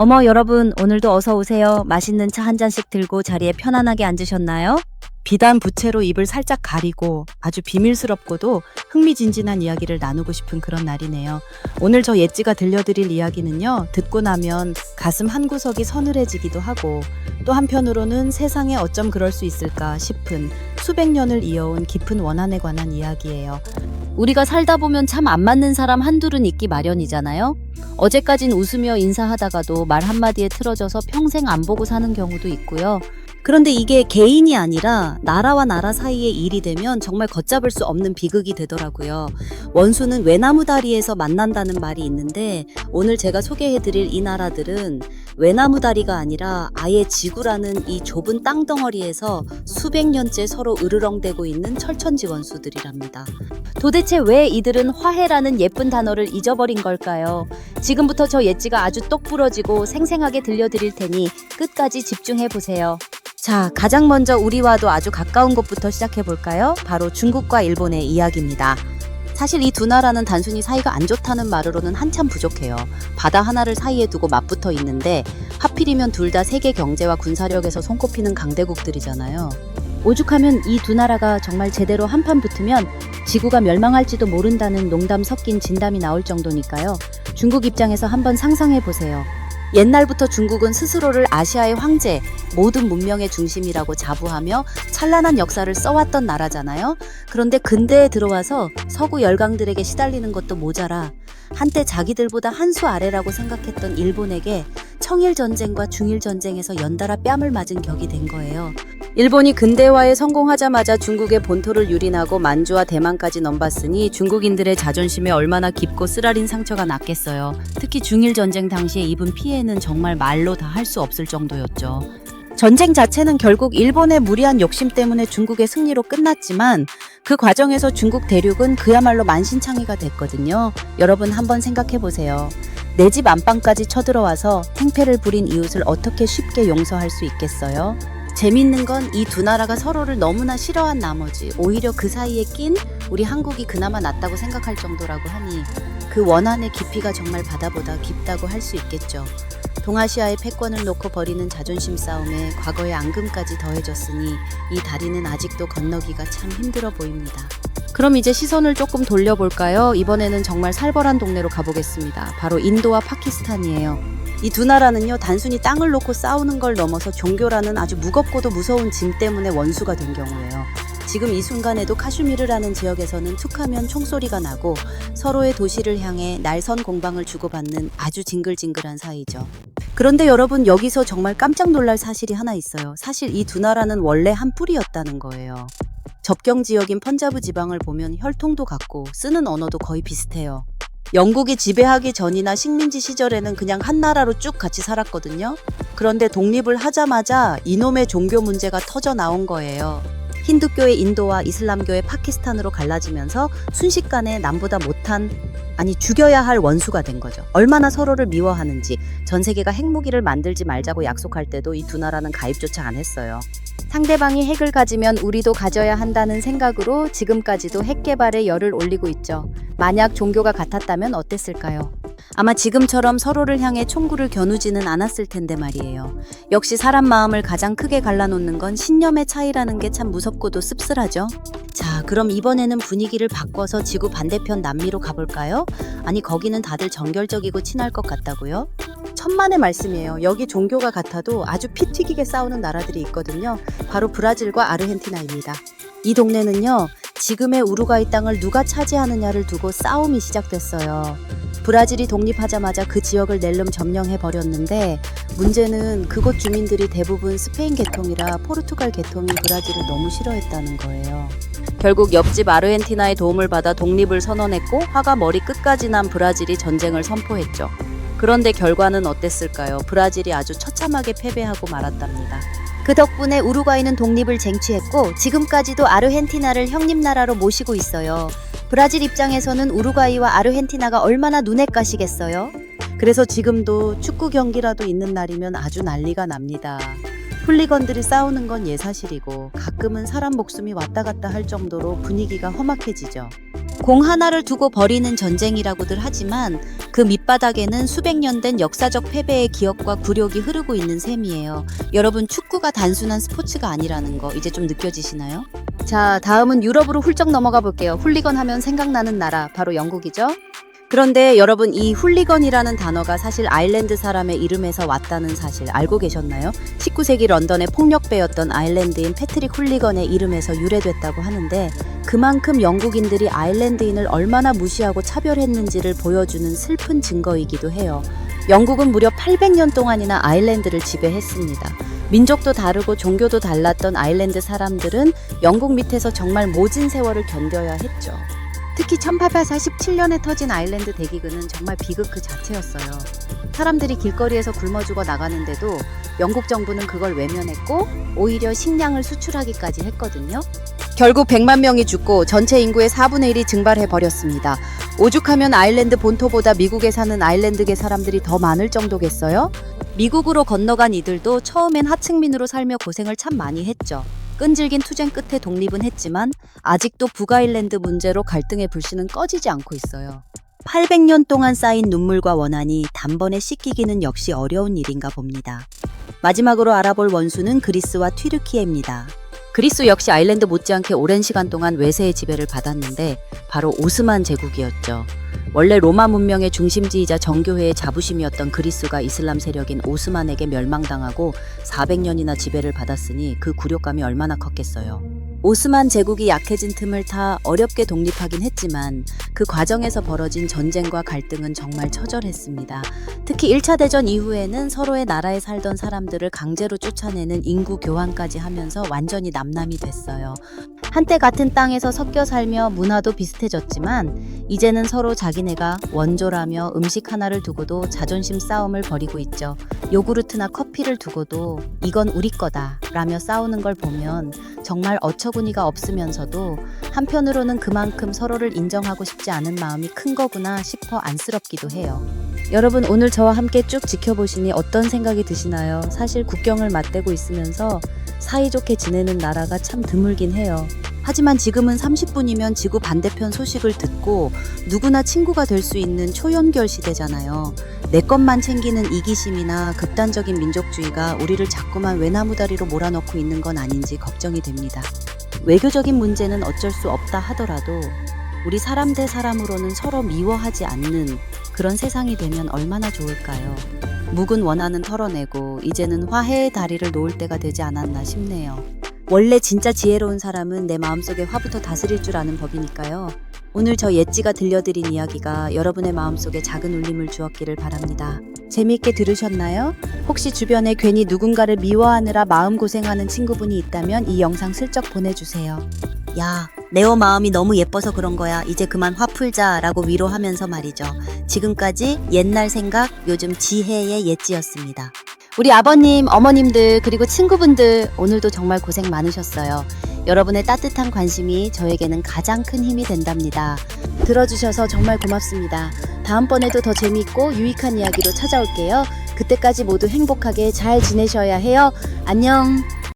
어머, 여러분, 오늘도 어서 오세요. 맛있는 차 한 잔씩 들고 자리에 편안하게 앉으셨나요? 비단 부채로 입을 살짝 가리고 아주 비밀스럽고도 흥미진진한 이야기를 나누고 싶은 그런 날이네요. 오늘 저 예찌가 들려드릴 이야기는요, 듣고 나면 가슴 한구석이 서늘해지기도 하고 또 한편으로는 세상에 어쩜 그럴 수 있을까 싶은 수백 년을 이어온 깊은 원한에 관한 이야기예요. 우리가 살다 보면 참 안 맞는 사람 한둘은 있기 마련이잖아요. 어제까진 웃으며 인사하다가도 말 한마디에 틀어져서 평생 안 보고 사는 경우도 있고요. 그런데 이게 개인이 아니라 나라와 나라 사이의 일이 되면 정말 걷잡을 수 없는 비극이 되더라고요. 원수는 외나무다리에서 만난다는 말이 있는데 오늘 제가 소개해드릴 이 나라들은 외나무다리가 아니라 아예 지구라는 이 좁은 땅덩어리에서 수백 년째 서로 으르렁대고 있는 철천지 원수들이랍니다. 도대체 왜 이들은 화해라는 예쁜 단어를 잊어버린 걸까요? 지금부터 저 예지가 아주 똑 부러지고 생생하게 들려드릴 테니 끝까지 집중해 보세요. 자, 가장 먼저 우리와도 아주 가까운 곳부터 시작해 볼까요? 바로 중국과 일본의 이야기입니다. 사실 이 두 나라는 단순히 사이가 안 좋다는 말으로는 한참 부족해요. 바다 하나를 사이에 두고 맞붙어 있는데 하필이면 둘 다 세계 경제와 군사력에서 손꼽히는 강대국들이잖아요. 오죽하면 이 두 나라가 정말 제대로 한판 붙으면 지구가 멸망할지도 모른다는 농담 섞인 진담이 나올 정도니까요. 중국 입장에서 한번 상상해 보세요. 옛날부터 중국은 스스로를 아시아의 황제, 모든 문명의 중심이라고 자부하며 찬란한 역사를 써왔던 나라잖아요. 그런데 근대에 들어와서 서구 열강들에게 시달리는 것도 모자라 한때 자기들보다 한 수 아래라고 생각했던 일본에게 청일전쟁과 중일전쟁에서 연달아 뺨을 맞은 격이 된 거예요. 일본이 근대화에 성공하자마자 중국의 본토를 유린하고 만주와 대만까지 넘봤으니 중국인들의 자존심에 얼마나 깊고 쓰라린 상처가 났겠어요. 특히 중일전쟁 당시에 입은 피해는 정말 말로 다 할 수 없을 정도였죠. 전쟁 자체는 결국 일본의 무리한 욕심 때문에 중국의 승리로 끝났지만 그 과정에서 중국 대륙은 그야말로 만신창이가 됐거든요. 여러분 한번 생각해 보세요. 내 집 안방까지 쳐들어와서 행패를 부린 이웃을 어떻게 쉽게 용서할 수 있겠어요? 재밌는 건 이 두 나라가 서로를 너무나 싫어한 나머지 오히려 그 사이에 낀 우리 한국이 그나마 낫다고 생각할 정도라고 하니 그 원한의 깊이가 정말 바다보다 깊다고 할 수 있겠죠. 동아시아의 패권을 놓고 벌이는 자존심 싸움에 과거의 앙금까지 더해졌으니 이 다리는 아직도 건너기가 참 힘들어 보입니다. 그럼 이제 시선을 조금 돌려볼까요? 이번에는 정말 살벌한 동네로 가보겠습니다. 바로 인도와 파키스탄이에요. 이 두 나라는요, 단순히 땅을 놓고 싸우는 걸 넘어서 종교라는 아주 무겁고도 무서운 짐 때문에 원수가 된 경우예요. 지금 이 순간에도 카슈미르라는 지역에서는 툭하면 총소리가 나고 서로의 도시를 향해 날선 공방을 주고받는 아주 징글징글한 사이죠. 그런데 여러분, 여기서 정말 깜짝 놀랄 사실이 하나 있어요. 사실 이 두 나라는 원래 한 뿌리였다는 거예요. 접경 지역인 펀자브 지방을 보면 혈통도 같고 쓰는 언어도 거의 비슷해요. 영국이 지배하기 전이나 식민지 시절에는 그냥 한 나라로 쭉 같이 살았거든요. 그런데 독립을 하자마자 이놈의 종교 문제가 터져 나온 거예요. 힌두교의 인도와 이슬람교의 파키스탄으로 갈라지면서 순식간에 남보다 못한, 아니 죽여야 할 원수가 된 거죠. 얼마나 서로를 미워하는지 전 세계가 핵무기를 만들지 말자고 약속할 때도 이 두 나라는 가입조차 안 했어요. 상대방이 핵을 가지면 우리도 가져야 한다는 생각으로 지금까지도 핵 개발에 열을 올리고 있죠. 만약 종교가 같았다면 어땠을까요? 아마 지금처럼 서로를 향해 총구를 겨누지는 않았을 텐데 말이에요. 역시 사람 마음을 가장 크게 갈라놓는 건 신념의 차이라는 게 참 무섭고도 씁쓸하죠. 자, 그럼 이번에는 분위기를 바꿔서 지구 반대편 남미로 가볼까요? 아니, 거기는 다들 정결적이고 친할 것 같다고요? 천만의 말씀이에요. 여기 종교가 같아도 아주 피 튀기게 싸우는 나라들이 있거든요. 바로 브라질과 아르헨티나입니다. 이 동네는요, 지금의 우루과이 땅을 누가 차지하느냐를 두고 싸움이 시작됐어요. 브라질이 독립하자마자 그 지역을 낼름 점령해버렸는데 문제는 그곳 주민들이 대부분 스페인 계통이라 포르투갈 계통인 브라질을 너무 싫어했다는 거예요. 결국 옆집 아르헨티나의 도움을 받아 독립을 선언했고 화가 머리 끝까지 난 브라질이 전쟁을 선포했죠. 그런데 결과는 어땠을까요? 브라질이 아주 처참하게 패배하고 말았답니다. 그 덕분에 우루과이는 독립을 쟁취했고 지금까지도 아르헨티나를 형님나라로 모시고 있어요. 브라질 입장에서는 우루과이와 아르헨티나가 얼마나 눈엣 가시겠어요? 그래서 지금도 축구 경기라도 있는 날이면 아주 난리가 납니다. 훌리건들이 싸우는 건 예사실이고 가끔은 사람 목숨이 왔다 갔다 할 정도로 분위기가 험악해지죠. 공 하나를 두고 벌이는 전쟁이라고들 하지만 그 밑바닥에는 수백 년 된 역사적 패배의 기억과 굴욕이 흐르고 있는 셈이에요. 여러분, 축구가 단순한 스포츠가 아니라는 거 이제 좀 느껴지시나요? 자, 다음은 유럽으로 훌쩍 넘어가 볼게요. 훌리건 하면 생각나는 나라, 바로 영국이죠. 그런데 여러분, 이 훌리건이라는 단어가 사실 아일랜드 사람의 이름에서 왔다는 사실 알고 계셨나요? 19세기 런던의 폭력배였던 아일랜드인 패트릭 훌리건의 이름에서 유래됐다고 하는데, 그만큼 영국인들이 아일랜드인을 얼마나 무시하고 차별했는지를 보여주는 슬픈 증거이기도 해요. 영국은 무려 800년 동안이나 아일랜드를 지배했습니다. 민족도 다르고 종교도 달랐던 아일랜드 사람들은 영국 밑에서 정말 모진 세월을 견뎌야 했죠. 특히 1847년에 터진 아일랜드 대기근은 정말 비극 그 자체였어요. 사람들이 길거리에서 굶어 죽어 나가는데도 영국 정부는 그걸 외면했고 오히려 식량을 수출하기까지 했거든요. 결국 100만 명이 죽고 전체 인구의 4분의 1이 증발해버렸습니다. 오죽하면 아일랜드 본토보다 미국에 사는 아일랜드계 사람들이 더 많을 정도겠어요? 미국으로 건너간 이들도 처음엔 하층민으로 살며 고생을 참 많이 했죠. 끈질긴 투쟁 끝에 독립은 했지만 아직도 북아일랜드 문제로 갈등의 불씨는 꺼지지 않고 있어요. 800년 동안 쌓인 눈물과 원한이 단번에 씻기기는 역시 어려운 일인가 봅니다. 마지막으로 알아볼 원수는 그리스와 튀르키예입니다. 그리스 역시 아일랜드 못지않게 오랜 시간 동안 외세의 지배를 받았는데 바로 오스만 제국이었죠. 원래 로마 문명의 중심지이자 정교회의 자부심이었던 그리스가 이슬람 세력인 오스만에게 멸망당하고 400년이나 지배를 받았으니 그 굴욕감이 얼마나 컸겠어요. 오스만 제국이 약해진 틈을 타 어렵게 독립하긴 했지만 그 과정에서 벌어진 전쟁과 갈등은 정말 처절했습니다. 특히 1차 대전 이후에는 서로의 나라에 살던 사람들을 강제로 쫓아내는 인구 교환까지 하면서 완전히 남남이 됐어요. 한때 같은 땅에서 섞여 살며 문화도 비슷해졌지만 이제는 서로 자기네가 원조라며 음식 하나를 두고도 자존심 싸움을 벌이고 있죠. 요구르트나 커피를 두고도 이건 우리 거다 라며 싸우는 걸 보면 정말 어처구니가 없으면서도 한편으로는 그만큼 서로를 인정하고 싶지 않은 마음이 큰 거구나 싶어 안쓰럽기도 해요. 여러분, 오늘 저와 함께 쭉 지켜보시니 어떤 생각이 드시나요? 사실 국경을 맞대고 있으면서 사이좋게 지내는 나라가 참 드물긴 해요. 하지만 지금은 30분이면 지구 반대편 소식을 듣고 누구나 친구가 될 수 있는 초연결 시대잖아요. 내 것만 챙기는 이기심이나 극단적인 민족주의가 우리를 자꾸만 외나무다리로 몰아넣고 있는 건 아닌지 걱정이 됩니다. 외교적인 문제는 어쩔 수 없다 하더라도 우리 사람 대 사람으로는 서로 미워하지 않는 그런 세상이 되면 얼마나 좋을까요? 묵은 원한은 털어내고 이제는 화해의 다리를 놓을 때가 되지 않았나 싶네요. 원래 진짜 지혜로운 사람은 내 마음속에 화부터 다스릴 줄 아는 법이니까요. 오늘 저 옌지가 들려드린 이야기가 여러분의 마음속에 작은 울림을 주었기를 바랍니다. 재미있게 들으셨나요? 혹시 주변에 괜히 누군가를 미워하느라 마음고생하는 친구분이 있다면 이 영상 슬쩍 보내주세요. 야, 네오 마음이 너무 예뻐서 그런 거야. 이제 그만 화 풀자 라고 위로하면서 말이죠. 지금까지 옛날 생각, 요즘 지혜의 옌지였습니다. 우리 아버님, 어머님들, 그리고 친구분들 오늘도 정말 고생 많으셨어요. 여러분의 따뜻한 관심이 저에게는 가장 큰 힘이 된답니다. 들어주셔서 정말 고맙습니다. 다음번에도 더 재미있고 유익한 이야기로 찾아올게요. 그때까지 모두 행복하게 잘 지내셔야 해요. 안녕.